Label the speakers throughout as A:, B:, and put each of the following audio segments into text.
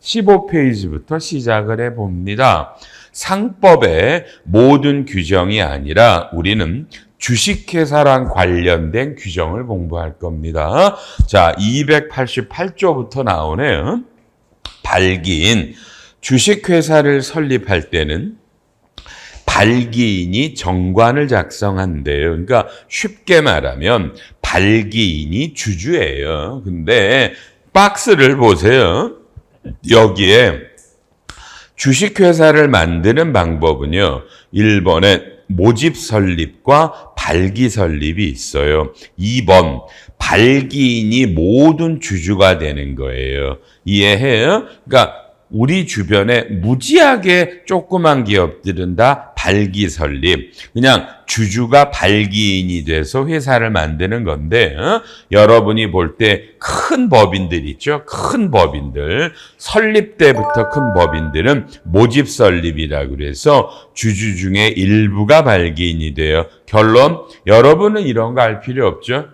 A: 15페이지부터 시작을 해봅니다. 상법의 모든 규정이 아니라 우리는 주식회사랑 관련된 규정을 공부할 겁니다. 자, 288조부터 나오네요. 발기인, 주식회사를 설립할 때는 발기인이 정관을 작성한대요. 그러니까 쉽게 말하면 발기인이 주주예요. 근데 박스를 보세요. 여기에 주식회사를 만드는 방법은요. 1번에 모집 설립과 발기 설립이 있어요. 2번 발기인이 모든 주주가 되는 거예요. 이해해요? 그러니까 우리 주변에 무지하게 조그만 기업들은 다 발기 설립, 그냥 주주가 발기인이 돼서 회사를 만드는 건데 여러분이 볼 때 큰 법인들 있죠? 큰 법인들, 설립 때부터 큰 법인들은 모집 설립이라고 그래서 주주 중에 일부가 발기인이 돼요. 결론, 여러분은 이런 거 알 필요 없죠?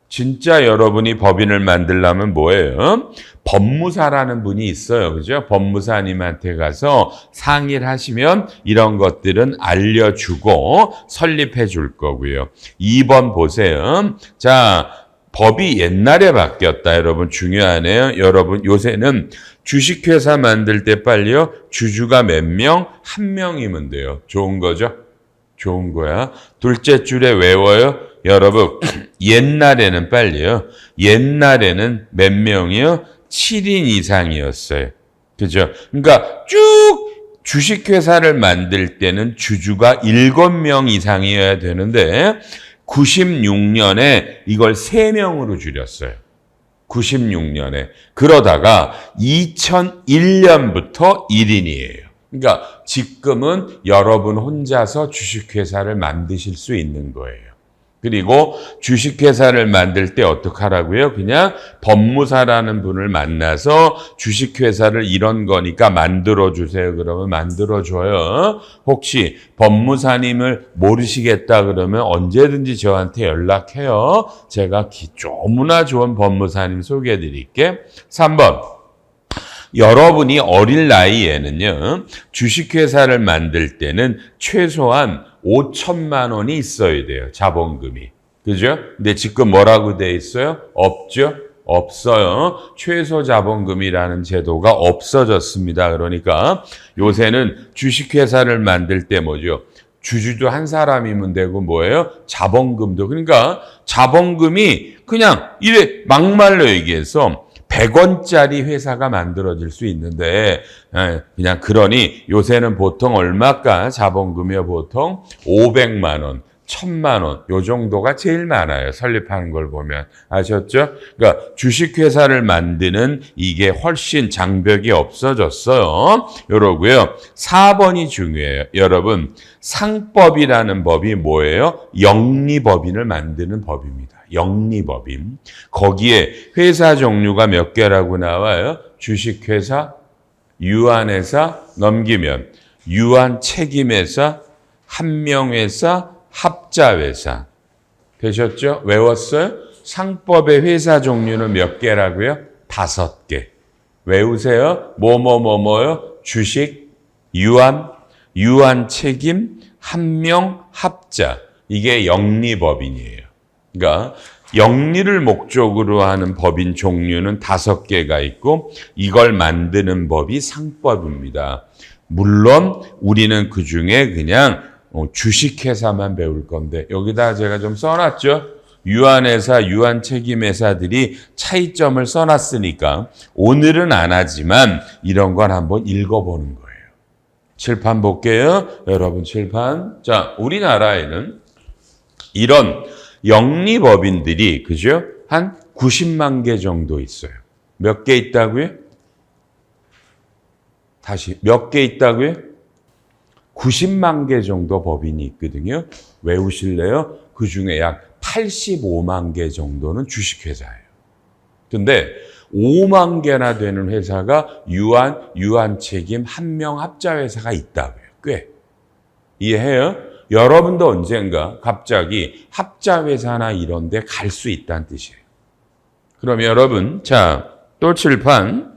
A: 진짜 여러분이 법인을 만들려면 뭐예요? 법무사라는 분이 있어요. 그죠? 법무사님한테 가서 상의를 하시면 이런 것들은 알려주고 설립해 줄 거고요. 2번 보세요. 자, 법이 옛날에 바뀌었다. 여러분 중요하네요. 여러분 요새는 주식회사 만들 때 빨리요. 주주가 몇 명? 한 명이면 돼요. 좋은 거죠? 좋은 거야. 둘째 줄에 외워요. 여러분 옛날에는 빨리요. 옛날에는 몇 명이요? 7인 이상이었어요. 그죠? 그러니까 쭉 주식회사를 만들 때는 주주가 7명 이상이어야 되는데 96년에 이걸 3명으로 줄였어요. 96년에. 그러다가 2001년부터 1인이에요. 그러니까 지금은 여러분 혼자서 주식회사를 만드실 수 있는 거예요. 그리고 주식회사를 만들 때 어떻게 하라고요? 그냥 법무사라는 분을 만나서 주식회사를 이런 거니까 만들어주세요. 그러면 만들어줘요. 혹시 법무사님을 모르시겠다 그러면 언제든지 저한테 연락해요. 제가 너무나 좋은 법무사님 소개해드릴게. 3번. 여러분이 어릴 나이에는요, 주식회사를 만들 때는 최소한 5천만 원이 있어야 돼요. 자본금이. 그죠? 근데 지금 뭐라고 돼 있어요? 없죠? 없어요. 최소 자본금이라는 제도가 없어졌습니다. 그러니까 요새는 주식회사를 만들 때 뭐죠? 주주도 한 사람이면 되고 뭐예요? 자본금도. 그러니까 자본금이 그냥 이래 막말로 얘기해서 100원짜리 회사가 만들어질 수 있는데 그냥 그러니 요새는 보통 얼마까 자본금이요? 보통 500만 원, 1000만 원 요 정도가 제일 많아요. 설립하는 걸 보면. 아셨죠? 그러니까 주식회사를 만드는 이게 훨씬 장벽이 없어졌어요. 요러고요. 4번이 중요해요. 여러분 상법이라는 법이 뭐예요? 영리법인을 만드는 법입니다. 영리법인. 거기에 회사 종류가 몇 개라고 나와요? 주식회사, 유한회사, 넘기면 유한책임회사, 한명회사, 합자회사. 되셨죠? 외웠어요? 상법의 회사 종류는 몇 개라고요? 5개. 외우세요. 뭐뭐뭐뭐요? 주식, 유한책임, 한명, 합자. 이게 영리법인이에요. 그러니까 영리를 목적으로 하는 법인 종류는 5개가 있고 이걸 만드는 법이 상법입니다. 물론 우리는 그중에 그냥 주식회사만 배울 건데 여기다 제가 좀 써놨죠. 유한회사, 유한책임회사들이 차이점을 써놨으니까 오늘은 안 하지만 이런 건 한번 읽어보는 거예요. 칠판 볼게요. 여러분 칠판. 자, 우리나라에는 이런 영리법인들이 그죠? 한 90만 개 정도 있어요. 몇 개 있다고요? 다시 몇 개 있다고요? 90만 개 정도 법인이 있거든요. 외우실래요? 그중에 약 85만 개 정도는 주식회사예요. 근데 5만 개나 되는 회사가 유한책임, 한명 합자회사가 있다고요. 꽤. 이해해요? 여러분도 언젠가 갑자기 합자회사나 이런 데 갈 수 있다는 뜻이에요. 그럼 여러분, 자, 또 칠판.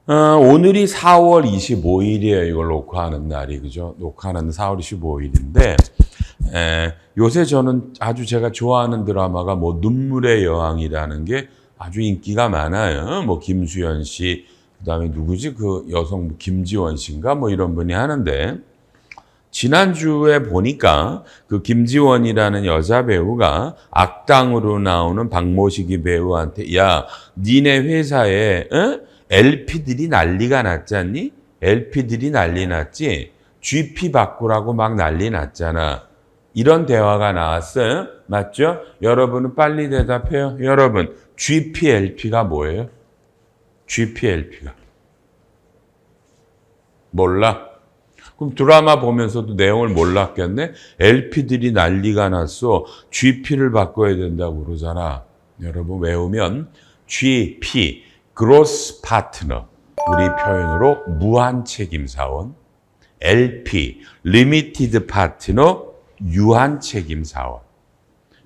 A: 오늘이 4월 25일이에요. 이걸 녹화하는 날이, 그죠? 녹화하는 4월 25일인데, 요새 저는 아주 제가 좋아하는 드라마가 뭐 눈물의 여왕이라는 게 아주 인기가 많아요. 뭐 김수현 씨, 그 다음에 누구지? 그 여성 김지원 씨인가? 뭐 이런 분이 하는데, 지난주에 보니까 그 김지원이라는 여자 배우가 악당으로 나오는 박모시기 배우한테, 야, 니네 회사에, LP들이 난리가 났잖니? LP들이 난리 났지? GP 바꾸라고 막 난리 났잖아. 이런 대화가 나왔어요. 맞죠? 여러분은 빨리 대답해요. 여러분, GPLP가 뭐예요? GPLP가. 몰라? 그럼 드라마 보면서도 내용을 몰랐겠네? LP들이 난리가 났어. GP를 바꿔야 된다고 그러잖아. 여러분 외우면 GP, Gross Partner, 우리 표현으로 무한책임사원. LP, Limited Partner, 유한책임사원.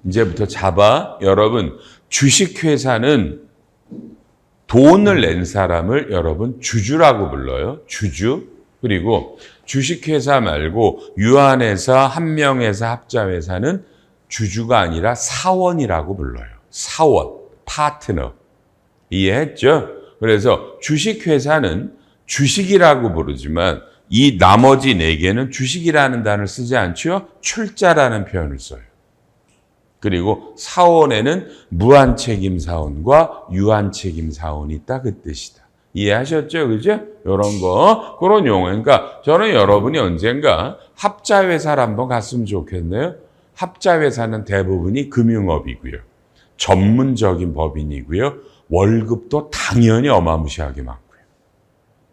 A: 이제부터 잡아. 여러분, 주식회사는 돈을 낸 사람을 여러분 주주라고 불러요. 주주. 그리고 주식회사 말고 유한회사, 한명회사, 합자회사는 주주가 아니라 사원이라고 불러요. 사원, 파트너. 이해했죠? 그래서 주식회사는 주식이라고 부르지만 이 나머지 4개는 주식이라는 단어를 쓰지 않죠? 출자라는 표현을 써요. 그리고 사원에는 무한책임사원과 유한책임사원이 있다, 그 뜻이다. 이해하셨죠? 그죠? 이런 거, 그런 용어. 그러니까 저는 여러분이 언젠가 합자회사를 한번 갔으면 좋겠네요. 합자회사는 대부분이 금융업이고요. 전문적인 법인이고요. 월급도 당연히 어마무시하게 많고요.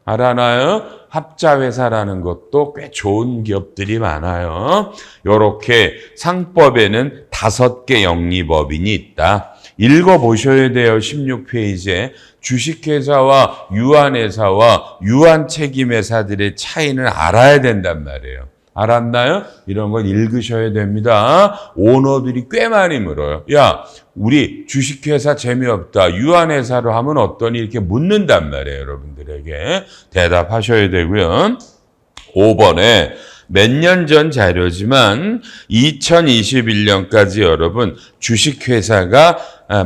A: 알아나요? 합자회사라는 것도 꽤 좋은 기업들이 많아요. 이렇게 상법에는 5개 영리법인이 있다. 읽어보셔야 돼요. 16페이지에. 주식회사와 유한회사와 유한책임회사들의 차이는 알아야 된단 말이에요. 알았나요? 이런 건 읽으셔야 됩니다. 오너들이 꽤 많이 물어요. 야, 우리 주식회사 재미없다. 유한회사로 하면 어떠니? 이렇게 묻는단 말이에요. 여러분들에게. 대답하셔야 되고요. 5번에 몇 년 전 자료지만 2021년까지 여러분 주식회사가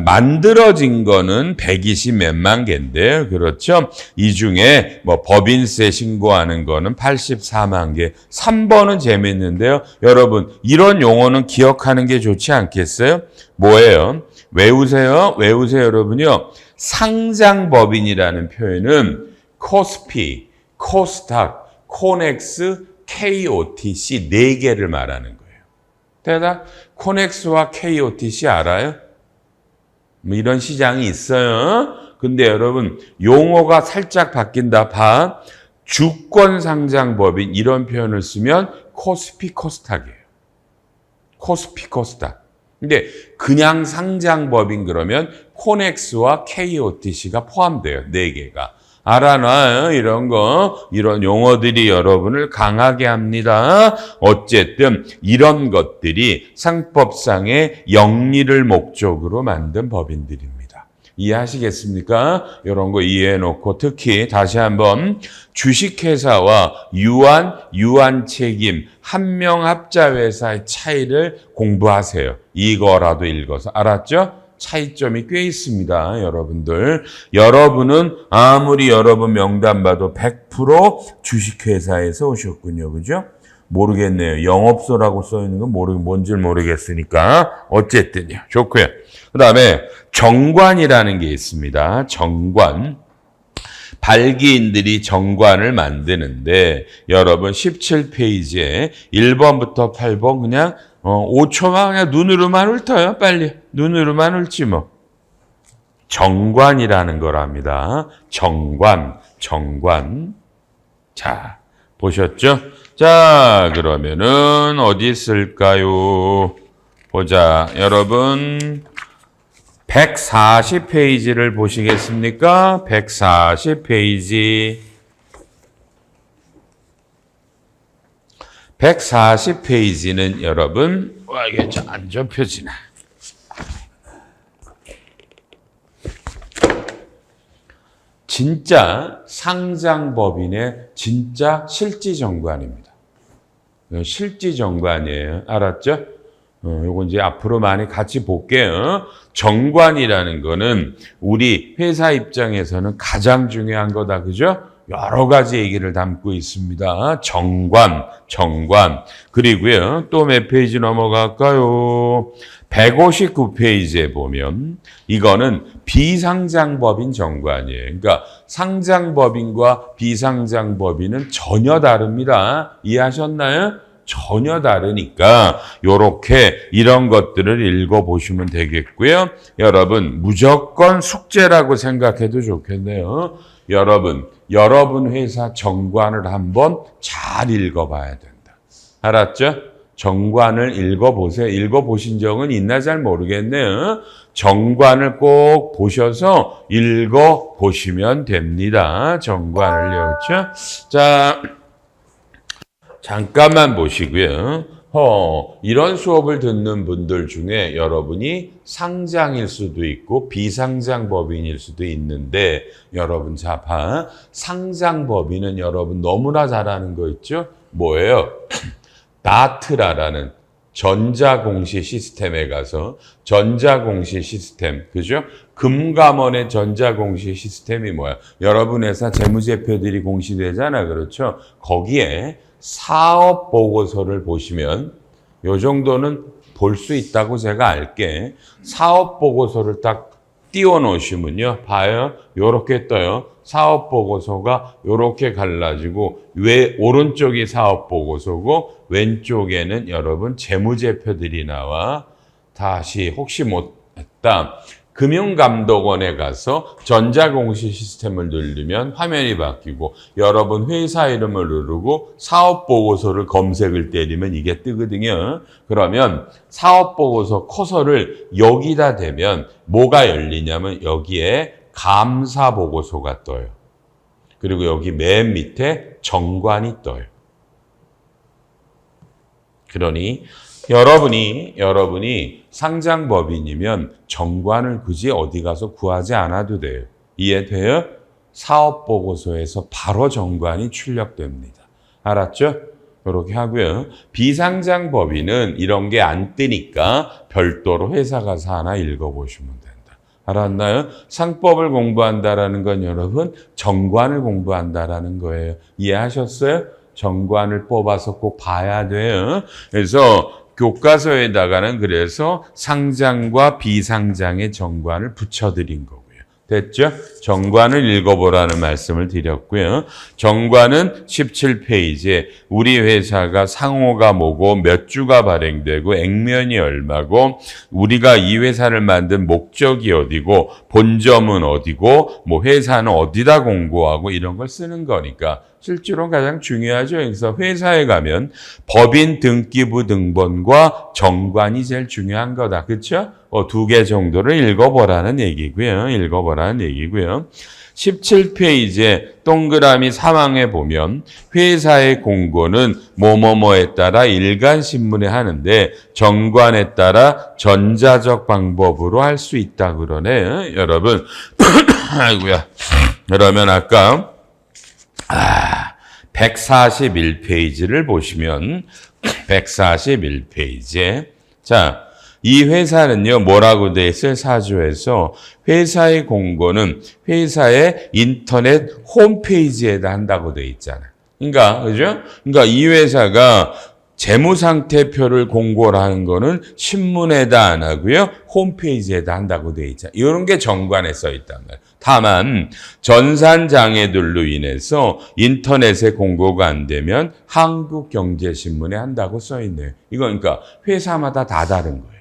A: 만들어진 거는 120 몇만 개인데요. 그렇죠? 이 중에 뭐 법인세 신고하는 거는 84만 개. 3번은 재밌는데요. 여러분, 이런 용어는 기억하는 게 좋지 않겠어요? 뭐예요? 외우세요. 외우세요, 여러분요. 상장법인이라는 표현은 코스피, 코스닥, 코넥스, KOTC 4개를 말하는 거예요. 대답, 코넥스와 KOTC 알아요? 뭐 이런 시장이 있어요. 근데 여러분, 용어가 살짝 바뀐다. 봐. 주권상장법인 이런 표현을 쓰면 코스피, 코스닥이에요. 코스피, 코스닥. 근데 그냥 상장법인 그러면 코넥스와 KOTC가 포함돼요. 4개가. 알아놔요. 이런 거, 이런 용어들이 여러분을 강하게 합니다. 어쨌든 이런 것들이 상법상의 영리를 목적으로 만든 법인들입니다. 이해하시겠습니까? 이런 거 이해해놓고 특히 다시 한번 주식회사와 유한책임, 한명합자회사의 차이를 공부하세요. 이거라도 읽어서. 알았죠? 차이점이 꽤 있습니다. 여러분들. 여러분은 아무리 여러분 명단 봐도 100% 주식회사에서 오셨군요. 그죠? 모르겠네요. 영업소라고 써있는 건 뭔지 모르겠으니까. 어쨌든요. 좋고요. 그 다음에 정관이라는 게 있습니다. 정관. 발기인들이 정관을 만드는데 여러분 17페이지에 1번부터 8번 그냥 5초만 그냥 눈으로만 훑어요. 빨리. 눈으로만 훑지 뭐. 정관이라는 거랍니다. 정관. 자, 보셨죠? 자, 그러면은 어디 있을까요? 보자. 여러분 140페이지를 보시겠습니까? 140페이지. 140페이지는 여러분, 와, 이게 안 접혀지나. 진짜 상장법인의 진짜 실지정관입니다. 실지정관이에요. 알았죠? 요거 이제 앞으로 많이 같이 볼게요. 정관이라는 거는 우리 회사 입장에서는 가장 중요한 거다. 그죠? 여러 가지 얘기를 담고 있습니다. 정관. 그리고요. 또 몇 페이지 넘어갈까요? 159페이지에 보면 이거는 비상장법인 정관이에요. 그러니까 상장법인과 비상장법인은 전혀 다릅니다. 이해하셨나요? 전혀 다르니까 요렇게 이런 것들을 읽어보시면 되겠고요. 여러분 무조건 숙제라고 생각해도 좋겠네요. 여러분 회사 정관을 한번 잘 읽어봐야 된다. 알았죠? 정관을 읽어보세요. 읽어보신 적은 있나 잘 모르겠네요. 정관을 꼭 보셔서 읽어보시면 됩니다. 정관을요. 그렇죠? 자, 잠깐만 보시고요. 이런 수업을 듣는 분들 중에 여러분이 상장일 수도 있고 비상장법인일 수도 있는데 여러분 자, 상장법인은 여러분 너무나 잘 아는 거 있죠? 뭐예요? 다트라라는 전자공시 시스템에 가서 전자공시 시스템, 그죠? 금감원의 전자공시 시스템이 뭐야? 여러분 회사 재무제표들이 공시되잖아, 그렇죠? 거기에 사업 보고서를 보시면 요 정도는 볼 수 있다고 제가 알게. 사업 보고서를 딱 띄워 놓으시면요. 봐요. 요렇게 떠요. 사업 보고서가 요렇게 갈라지고 오른쪽이 사업 보고서고 왼쪽에는 여러분 재무제표들이 나와. 다시 혹시 못했다. 금융감독원에 가서 전자공시 시스템을 누르면 화면이 바뀌고 여러분 회사 이름을 누르고 사업보고서를 검색을 때리면 이게 뜨거든요. 그러면 사업보고서 커서를 여기다 대면 뭐가 열리냐면 여기에 감사보고서가 떠요. 그리고 여기 맨 밑에 정관이 떠요. 그러니 여러분이 상장법인이면 정관을 굳이 어디 가서 구하지 않아도 돼요. 이해돼요? 사업보고서에서 바로 정관이 출력됩니다. 알았죠? 이렇게 하고요. 비상장법인은 이런 게 안 뜨니까 별도로 회사 가서 하나 읽어보시면 된다. 알았나요? 상법을 공부한다라는 건 여러분 정관을 공부한다라는 거예요. 이해하셨어요? 정관을 뽑아서 꼭 봐야 돼요. 그래서 교과서에다가는 그래서 상장과 비상장의 정관을 붙여드린 거고요. 됐죠? 정관을 읽어보라는 말씀을 드렸고요. 정관은 17페이지에 우리 회사가 상호가 뭐고 몇 주가 발행되고 액면이 얼마고 우리가 이 회사를 만든 목적이 어디고 본점은 어디고 뭐 회사는 어디다 공고하고 이런 걸 쓰는 거니까 실제로 가장 중요하죠. 그래서 회사에 가면 법인 등기부 등본과 정관이 제일 중요한 거다. 그렇죠? 두 개 정도를 읽어보라는 얘기고요. 17페이지에 동그라미 3항에 보면 회사의 공고는 뭐뭐뭐에 따라 일간신문에 하는데 정관에 따라 전자적 방법으로 할 수 있다 그러네요. 여러분 아이고야. 그러면 아까 141페이지를 보시면 141페이지에 자, 이 회사는요, 뭐라고 돼 있어요? 사조에서 회사의 공고는 회사의 인터넷 홈페이지에다 한다고 돼 있잖아. 그러니까, 그죠? 그러니까 이 회사가 재무상태표를 공고를 하는 거는 신문에다 안 하고요. 홈페이지에다 한다고 돼 있잖아. 이런 게 정관에 써 있단 말이야. 다만 전산장애들로 인해서 인터넷에 공고가 안 되면 한국경제신문에 한다고 써 있네요. 이거 그러니까 회사마다 다 다른 거예요.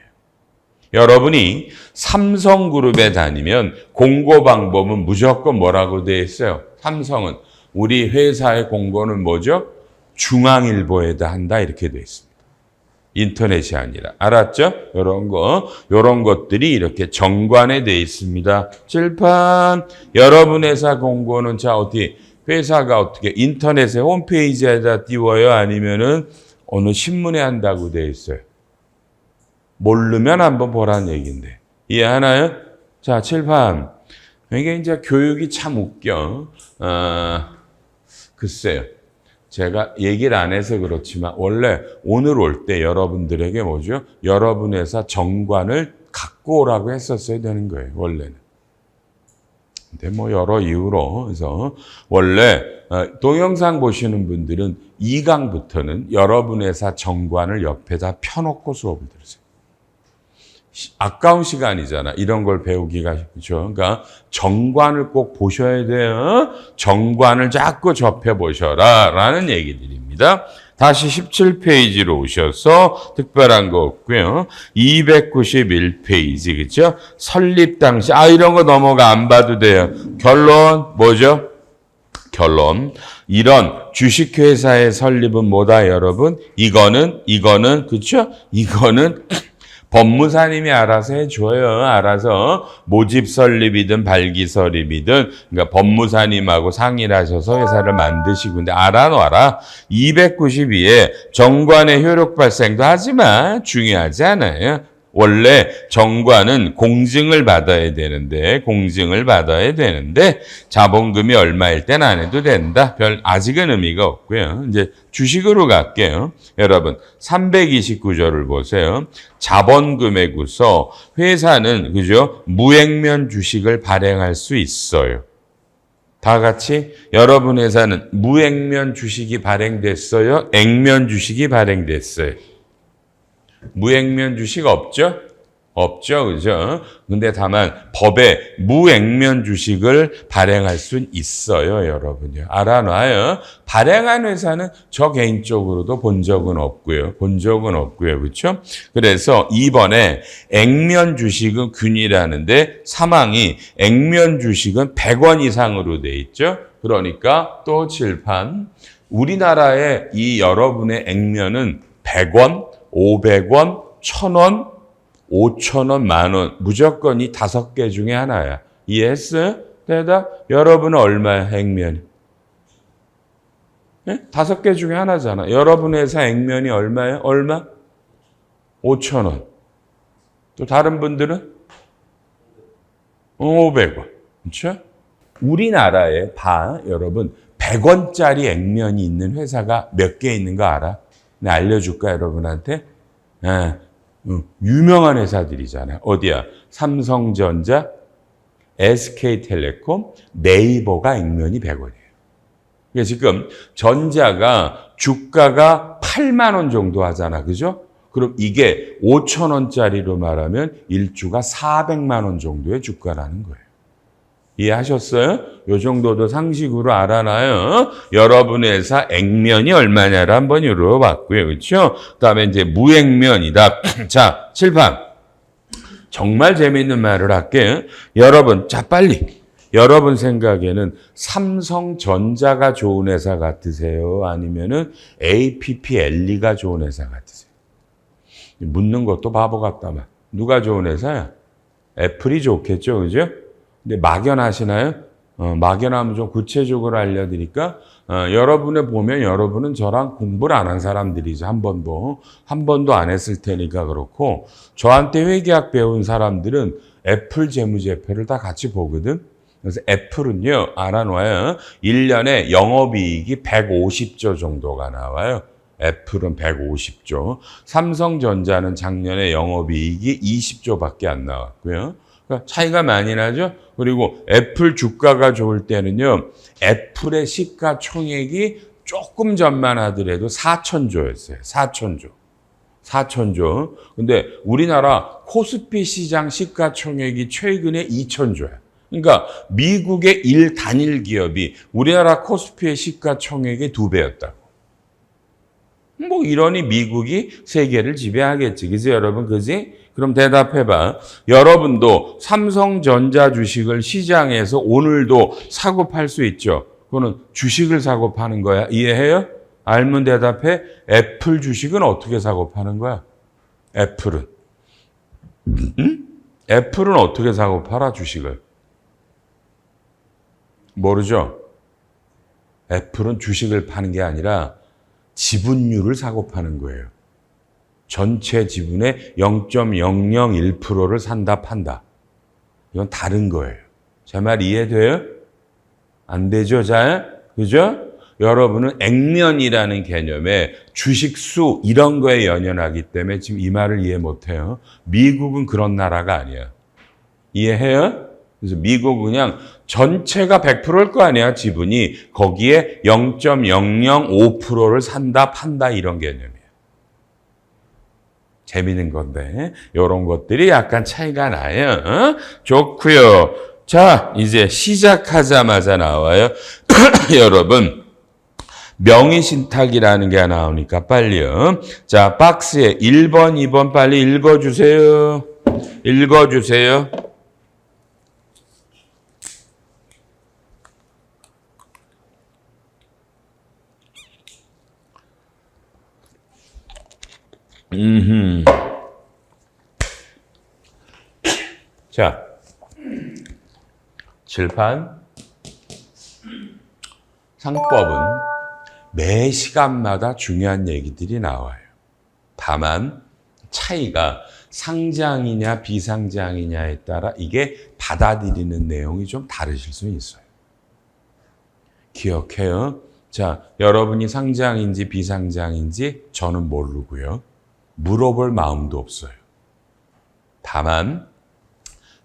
A: 여러분이 삼성그룹에 다니면 공고 방법은 무조건 뭐라고 돼 있어요? 삼성은 우리 회사의 공고는 뭐죠? 중앙일보에다 한다 이렇게 돼 있습니다. 인터넷이 아니라. 알았죠? 요런 것들이 이렇게 정관에 돼 있습니다. 칠판. 여러분 회사 공고는 자, 어떻게, 회사가 어떻게 인터넷에 홈페이지에다 띄워요? 아니면은 어느 신문에 한다고 돼 있어요? 모르면 한번 보라는 얘기인데. 이해하나요? 자, 칠판. 이게 이제 교육이 참 웃겨. 글쎄요. 제가 얘기를 안 해서 그렇지만 원래 오늘 올 때 여러분들에게 뭐죠? 여러분 회사 정관을 갖고 오라고 했었어야 되는 거예요. 원래는. 근데 뭐 여러 이유로 그래서 원래 동영상 보시는 분들은 2강부터는 여러분 회사 정관을 옆에다 펴놓고 수업을 들으세요. 아까운 시간이잖아. 이런 걸 배우기가. 그렇죠? 그러니까 정관을 꼭 보셔야 돼요. 정관을 자꾸 접해보셔라 라는 얘기들입니다. 다시 17페이지로 오셔서 특별한 거 없고요. 291페이지 그렇죠? 설립 당시 이런 거 넘어가 안 봐도 돼요. 결론 뭐죠? 결론. 이런 주식회사의 설립은 뭐다 여러분? 이거는 그렇죠? 이거는 법무사님이 알아서 해줘요. 알아서 모집 설립이든 발기 설립이든 그러니까 법무사님하고 상의를 하셔서 회사를 만드시고 근데 알아놔라. 292에 정관의 효력 발생도 하지만 중요하지 않아요. 원래 정관은 공증을 받아야 되는데 자본금이 얼마일 땐 안 해도 된다. 아직은 의미가 없고요. 이제 주식으로 갈게요. 여러분 329조를 보세요. 자본금액으로서 회사는 그죠? 무액면 주식을 발행할 수 있어요. 다 같이 여러분 회사는 무액면 주식이 발행됐어요? 액면 주식이 발행됐어요? 무액면 주식 없죠? 없죠, 그죠? 근데 다만 법에 무액면 주식을 발행할 수는 있어요, 여러분요. 알아놔요. 발행한 회사는 저 개인적으로도 본 적은 없고요. 그렇죠? 그래서 이번에 액면 주식은 균이라는데 사망이 액면 주식은 100원 이상으로 돼 있죠? 그러니까 또 칠판. 우리나라의 이 여러분의 액면은 100원, 500원, 1000원, 5,000원, 만원 무조건 이 5개 중에 하나야. 이해했어요? 대답. 여러분은 얼마야 액면이? 네? 5개 중에 하나잖아. 여러분 회사 액면이 얼마예요? 얼마? 5,000원. 또 다른 분들은? 500원. 그렇죠? 우리나라에 여러분 100원짜리 액면이 있는 회사가 몇 개 있는 거 알아? 내가 알려줄까 여러분한테? 유명한 회사들이잖아요. 어디야? 삼성전자, SK텔레콤, 네이버가 액면이 100원이에요. 지금 전자가 주가가 8만 원 정도 하잖아. 그죠? 그럼 이게 5천 원짜리로 말하면 일주가 400만 원 정도의 주가라는 거예요. 이해하셨어요? 요 정도도 상식으로 알아놔요. 여러분 회사 액면이 얼마냐를 한번 물어봤고요. 그렇죠? 그다음에 이제 무액면이다. 자, 칠판. 정말 재미있는 말을 할게요. 여러분, 자 빨리. 여러분 생각에는 삼성전자가 좋은 회사 같으세요? 아니면은 APPLE가 좋은 회사 같으세요? 묻는 것도 바보 같다만. 누가 좋은 회사야? 애플이 좋겠죠, 그죠? 근데 막연하시나요? 막연하면 좀 구체적으로 알려드릴까? 여러분을 보면 여러분은 저랑 공부를 안 한 사람들이죠. 한 번도 안 했을 테니까 그렇고, 저한테 회계학 배운 사람들은 애플 재무제표를 다 같이 보거든. 그래서 애플은요, 알아놔요. 1년에 영업이익이 150조 정도가 나와요. 애플은 150조. 삼성전자는 작년에 영업이익이 20조밖에 안 나왔고요. 그러니까 차이가 많이 나죠? 그리고 애플 주가가 좋을 때는요, 애플의 시가총액이 조금 전만 하더라도 4천조였어요. 4천조. 근데 우리나라 코스피 시장 시가총액이 최근에 2천조야. 그러니까 미국의 단일 기업이 우리나라 코스피의 시가총액의 2배였다고. 뭐 이러니 미국이 세계를 지배하겠지. 그지 여러분? 그지? 그럼 대답해봐. 여러분도 삼성전자 주식을 시장에서 오늘도 사고 팔 수 있죠. 그거는 주식을 사고 파는 거야. 이해해요? 알면 대답해. 애플 주식은 어떻게 사고 파는 거야? 애플은. 응? 애플은 어떻게 사고 팔아 주식을? 모르죠? 애플은 주식을 파는 게 아니라 지분율을 사고 파는 거예요. 전체 지분의 0.001%를 산다 판다. 이건 다른 거예요. 제 말 이해돼요? 안 되죠, 잘? 그죠? 여러분은 액면이라는 개념에 주식수 이런 거에 연연하기 때문에 지금 이 말을 이해 못해요. 미국은 그런 나라가 아니야. 이해해요? 그래서 미국은 그냥 전체가 100%일 거 아니야, 지분이. 거기에 0.005%를 산다, 판다 이런 개념이에요. 재미있는 건데 이런 것들이 약간 차이가 나요. 어? 좋고요. 자, 이제 시작하자마자 나와요. 여러분, 명의신탁이라는 게 나오니까 빨리요. 자, 박스에 1번, 2번 빨리 읽어주세요. 읽어주세요. 자, 칠판. 상법은 매 시간마다 중요한 얘기들이 나와요. 다만 차이가 상장이냐 비상장이냐에 따라 이게 받아들이는 내용이 좀 다르실 수 있어요. 기억해요. 자, 여러분이 상장인지 비상장인지 저는 모르고요. 물어볼 마음도 없어요. 다만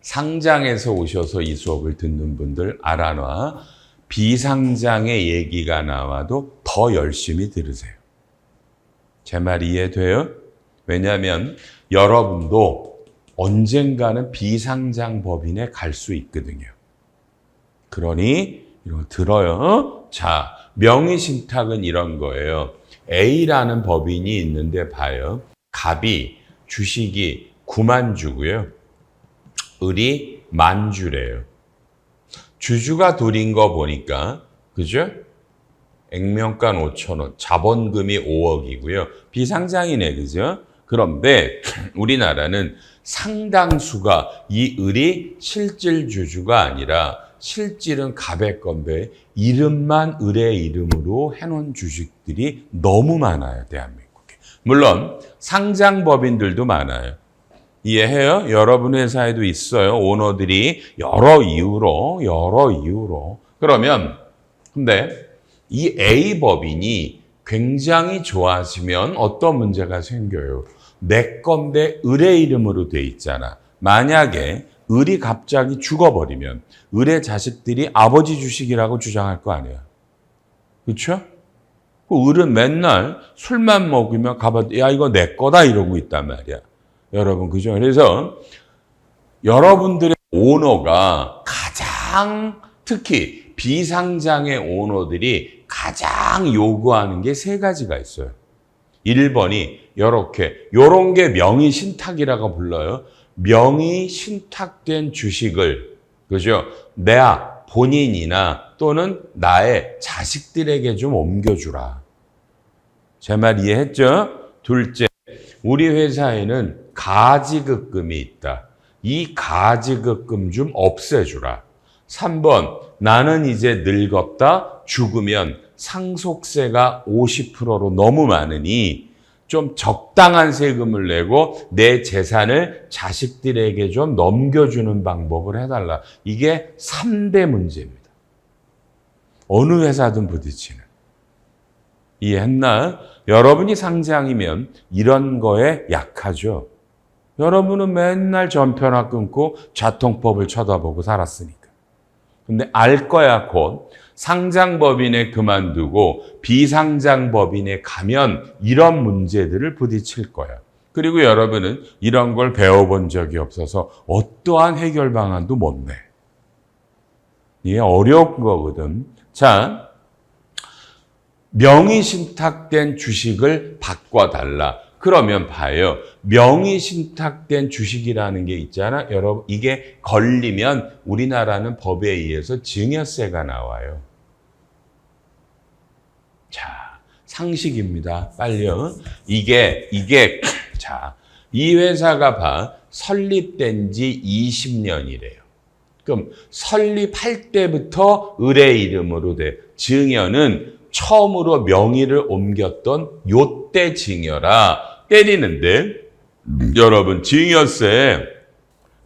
A: 상장에서 오셔서 이 수업을 듣는 분들 알아놔. 비상장의 얘기가 나와도 더 열심히 들으세요. 제 말 이해돼요? 왜냐하면 여러분도 언젠가는 비상장 법인에 갈 수 있거든요. 그러니 이런 거 들어요. 자, 명의신탁은 이런 거예요. A라는 법인이 있는데 봐요. 갑이 주식이 9만 주고요. 을이 10,000 주래요. 주주가 둘인 거 보니까, 그죠? 액면가 5,000원, 자본금이 5억이고요. 비상장이네, 그죠? 그런데 우리나라는 상당수가 이 을이 실질 주주가 아니라 실질은 갑의 건데 이름만 을의 이름으로 해놓은 주식들이 너무 많아요, 대한민국에. 물론 상장법인들도 많아요. 이해해요? 여러분 회사에도 있어요. 오너들이 여러 이유로. 그러면 근데 이 A 법인이 굉장히 좋아지면 어떤 문제가 생겨요? 내 건데 을의 이름으로 돼 있잖아. 만약에 을이 갑자기 죽어버리면 을의 자식들이 아버지 주식이라고 주장할 거 아니야. 그렇죠? 그 을은 맨날 술만 먹으면 야 이거 내 거다 이러고 있단 말이야. 여러분, 그죠? 그래서 여러분들의 오너가 가장, 특히 비상장의 오너들이 가장 요구하는 게 세 가지가 있어요. 1번이 요런 게 명의신탁이라고 불러요. 명의신탁된 주식을, 그죠? 내가 본인이나 또는 나의 자식들에게 좀 옮겨주라. 제 말 이해했죠? 둘째, 우리 회사에는 가지급금이 있다. 이 가지급금 좀 없애주라. 3번, 나는 이제 늙었다. 죽으면 상속세가 50%로 너무 많으니 좀 적당한 세금을 내고 내 재산을 자식들에게 좀 넘겨주는 방법을 해달라. 이게 3대 문제입니다. 어느 회사든 부딪히는. 이해했나? 여러분이 상장이면 이런 거에 약하죠. 여러분은 맨날 전편화 끊고 자통법을 쳐다보고 살았으니까. 근데 알 거야, 곧. 상장법인에 그만두고 비상장법인에 가면 이런 문제들을 부딪힐 거야. 그리고 여러분은 이런 걸 배워본 적이 없어서 어떠한 해결 방안도 못 내. 이게 어려운 거거든. 자, 명의신탁된 주식을 바꿔달라. 그러면 봐요. 명의신탁된 주식이라는 게 있잖아. 여러분, 이게 걸리면 우리나라는 법에 의해서 증여세가 나와요. 자, 상식입니다. 빨리요. 자, 이 회사가 봐. 설립된 지 20년이래요. 그럼 설립할 때부터 을의 이름으로 돼. 증여는 처음으로 명의를 옮겼던 요때 증여라. 때리는데 여러분 증여세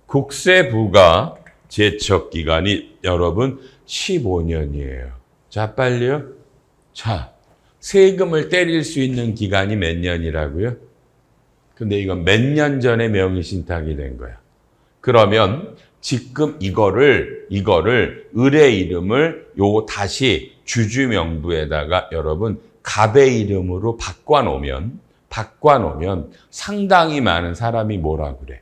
A: 국세부가 제척 기간이 여러분 15년이에요. 자, 빨리요. 자, 세금을 때릴 수 있는 기간이 몇 년이라고요? 근데 이건 몇 년 전에 명의신탁이 된 거야. 그러면 지금 이거를 을의 이름을 요 다시 주주명부에다가 여러분 갑의 이름으로 바꿔놓으면 상당히 많은 사람이 뭐라 그래?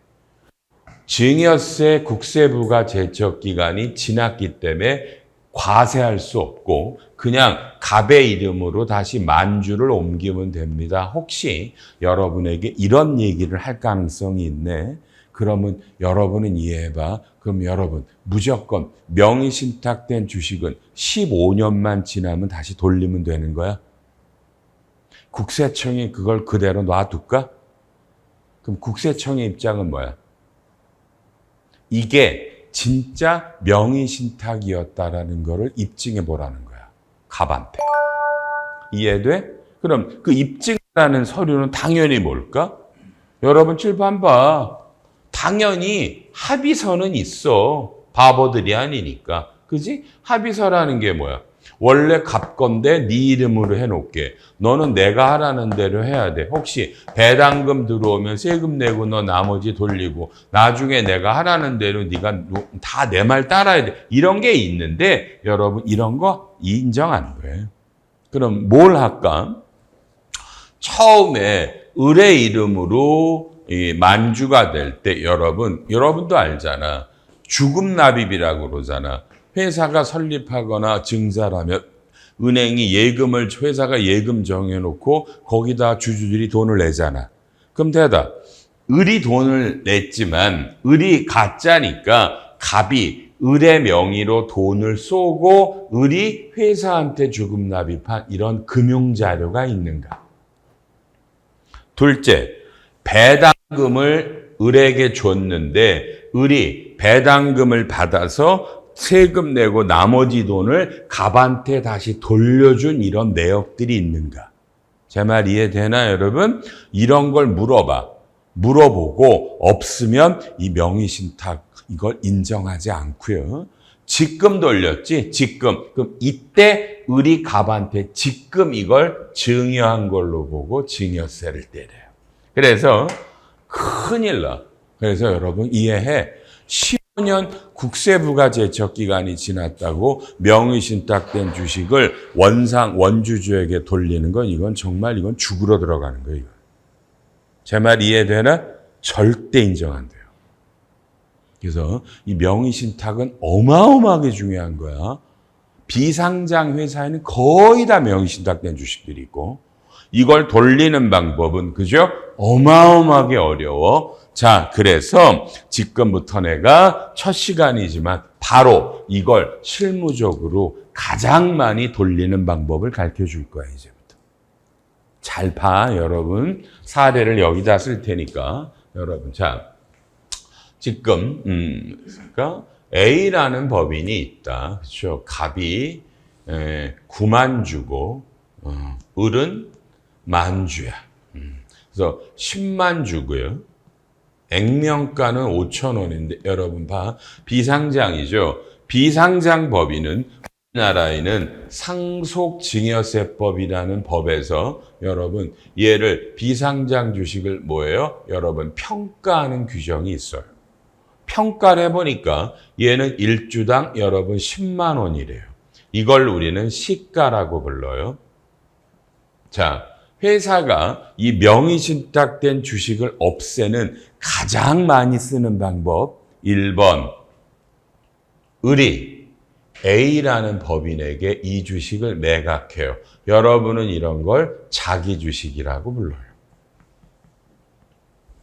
A: 증여세 국세부가 제척 기간이 지났기 때문에 과세할 수 없고 그냥 갑의 이름으로 다시 만주를 옮기면 됩니다. 혹시 여러분에게 이런 얘기를 할 가능성이 있네. 그러면 여러분은 이해해봐. 그럼 여러분 무조건 명의신탁된 주식은 15년만 지나면 다시 돌리면 되는 거야? 국세청이 그걸 그대로 놔둘까? 그럼 국세청의 입장은 뭐야? 이게 진짜 명의신탁이었다라는 거를 입증해 보라는 거야. 갑한테. 이해돼? 그럼 그 입증이라는 서류는 당연히 뭘까? 여러분 칠판 봐. 당연히 합의서는 있어. 바보들이 아니니까. 그지? 합의서라는 게 뭐야? 원래 갑 건데 네 이름으로 해놓게. 너는 내가 하라는 대로 해야 돼. 혹시 배당금 들어오면 세금 내고 너 나머지 돌리고 나중에 내가 하라는 대로 네가 다 내 말 따라야 돼. 이런 게 있는데 여러분 이런 거 인정 안 돼. 그럼 뭘 할까? 처음에 을의 이름으로 이 만주가 될 때 여러분도 알잖아. 주금납입이라고 그러잖아. 회사가 설립하거나 증사라면 은행이 회사가 예금 정해놓고 거기다 주주들이 돈을 내잖아. 그럼 대답. 을이 돈을 냈지만 을이 가짜니까 갑이 을의 명의로 돈을 쏘고 을이 회사한테 주금 납입한 이런 금융자료가 있는가? 둘째, 배당금을 을에게 줬는데 을이 배당금을 받아서 세금 내고 나머지 돈을 갑한테 다시 돌려준 이런 내역들이 있는가? 제 말 이해되나 여러분? 이런 걸 물어보고 없으면 이 명의신탁 이걸 인정하지 않고요. 직금 돌렸지? 직금. 그럼 이때 을이 갑한테 직금 이걸 증여한 걸로 보고 증여세를 때려요. 그래서 큰일 나. 그래서 여러분 이해해. 15년 국세부가 제척 기간이 지났다고 명의신탁된 주식을 원주주에게 돌리는 건 이건 죽으러 들어가는 거예요. 제 말 이해되나? 절대 인정 안 돼요. 그래서 이 명의신탁은 어마어마하게 중요한 거야. 비상장 회사에는 거의 다 명의신탁된 주식들이 있고 이걸 돌리는 방법은 그죠? 어마어마하게 어려워. 자, 그래서 지금부터 내가 첫 시간이지만 바로 이걸 실무적으로 가장 많이 돌리는 방법을 가르쳐 줄 거야, 이제부터. 잘 봐, 여러분. 사례를 여기다 쓸 테니까. 여러분, 자, 지금, 그러니까 A라는 법인이 있다. 그렇죠? 갑이 9만 주고, 을은 만주야. 그래서 10만 주고요. 액면가는 5,000원인데 여러분 봐. 비상장이죠. 비상장 법인은 우리나라에는 상속증여세법이라는 법에서 여러분 얘를 비상장 주식을 뭐예요? 여러분 평가하는 규정이 있어요. 평가를 해보니까 얘는 1주당 여러분 10만 원이래요. 이걸 우리는 시가라고 불러요. 자, 회사가 이 명의신탁된 주식을 없애는 가장 많이 쓰는 방법 1번 을이 A라는 법인에게 이 주식을 매각해요. 여러분은 이런 걸 자기 주식이라고 불러요.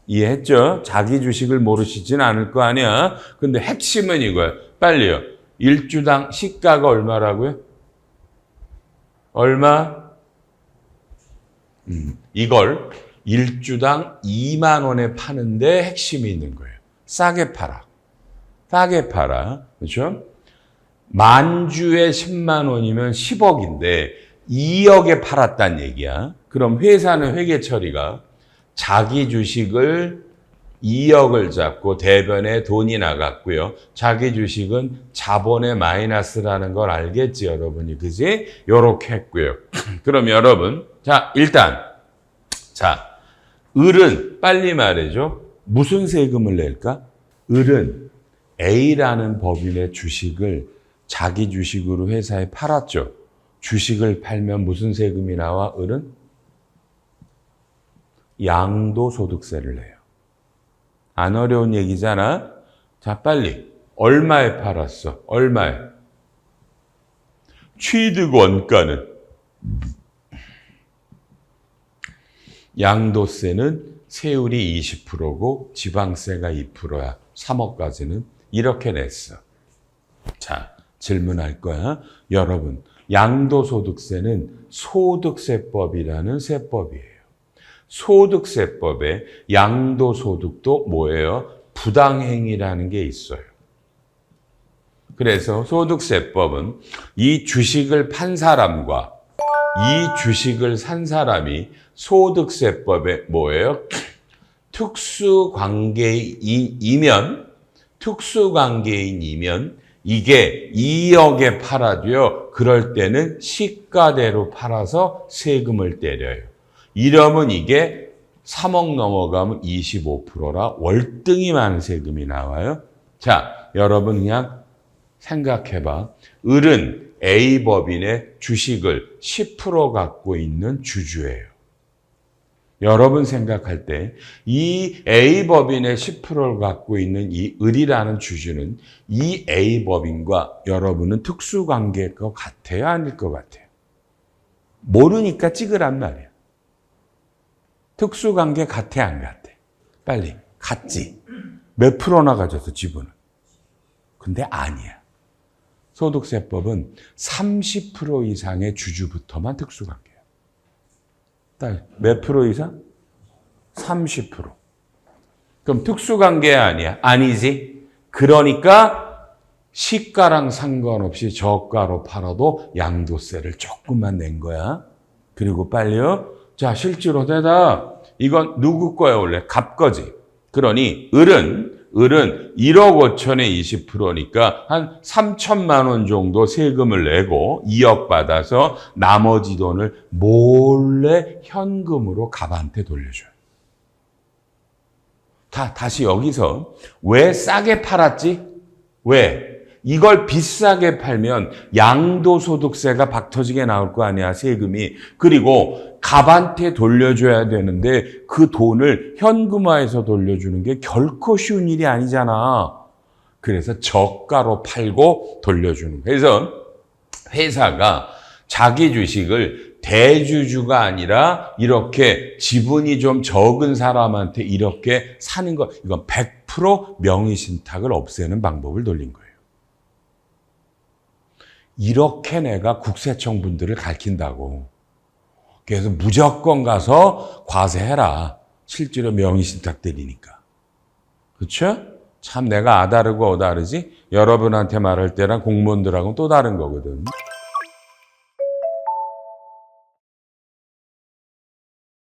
A: 이해했죠? 자기 주식을 모르시진 않을 거 아니야. 근데 핵심은 이거야. 빨리요. 1주당 시가가 얼마라고요? 얼마? 이걸 1주당 2만 원에 파는데 핵심이 있는 거예요. 싸게 팔아. 싸게 팔아. 그렇죠? 만주에 10만 원이면 10억인데 2억에 팔았단 얘기야. 그럼 회사는 회계 처리가 자기 주식을 2억을 잡고 대변에 돈이 나갔고요. 자기 주식은 자본의 마이너스라는 걸 알겠지, 여러분이. 그지? 요렇게 했고요. 그럼 여러분, 자, 일단, 자, 을은 빨리 말해줘. 무슨 세금을 낼까? 을은 A라는 법인의 주식을 자기 주식으로 회사에 팔았죠. 주식을 팔면 무슨 세금이 나와? 을은 양도소득세를 내요. 안 어려운 얘기잖아. 자, 빨리. 얼마에 팔았어? 얼마에? 취득 원가는? 양도세는 세율이 20%고 지방세가 2%야. 3억까지는 이렇게 냈어. 자, 질문할 거야. 여러분, 양도소득세는 소득세법이라는 세법이에요. 소득세법에 양도소득도 뭐예요? 부당행위라는 게 있어요. 그래서 소득세법은 이 주식을 판 사람과 이 주식을 산 사람이 소득세법에 뭐예요? 특수관계인이면 이게 2억에 팔아도요. 그럴 때는 시가대로 팔아서 세금을 때려요. 이러면 이게 3억 넘어가면 25%라 월등히 많은 세금이 나와요. 자, 여러분 그냥 생각해봐. 을은 A법인의 주식을 10% 갖고 있는 주주예요. 여러분 생각할 때 이 A법인의 10%를 갖고 있는 이 을이라는 주주는 이 A법인과 여러분은 특수관계일 것 같아요? 아닐 것 같아요? 모르니까 찍으란 말이야. 특수관계 같아 안 같아? 빨리. 같지? 몇 프로나 가져서 지분은? 근데 아니야. 소득세법은 30% 이상의 주주부터만 특수관계야. 몇 프로 이상? 30%. 그럼 특수관계 아니야? 아니지. 그러니까 시가랑 상관없이 저가로 팔아도 양도세를 조금만 낸 거야. 그리고 빨리요. 자, 실제로 대답. 이건 누구 거야 원래? 갑 거지. 그러니 을은 1억 5천에 20%니까 한 3천만 원 정도 세금을 내고 2억 받아서 나머지 돈을 몰래 현금으로 갑한테 돌려줘요. 다시 여기서 왜 싸게 팔았지? 왜? 이걸 비싸게 팔면 양도소득세가 박터지게 나올 거 아니야, 세금이. 그리고 갑한테 돌려줘야 되는데 그 돈을 현금화해서 돌려주는 게 결코 쉬운 일이 아니잖아. 그래서 저가로 팔고 돌려주는 거야. 그래서 회사가 자기 주식을 대주주가 아니라 이렇게 지분이 좀 적은 사람한테 이렇게 사는 거, 이건 100% 명의신탁을 없애는 방법을 돌린 거예요. 이렇게 내가 국세청 분들을 가르친다고. 그래서 무조건 가서 과세해라. 실제로 명의신탁 때리니까. 그렇죠? 참 내가 아다르고 어다르지? 여러분한테 말할 때랑 공무원들하고는 또 다른 거거든.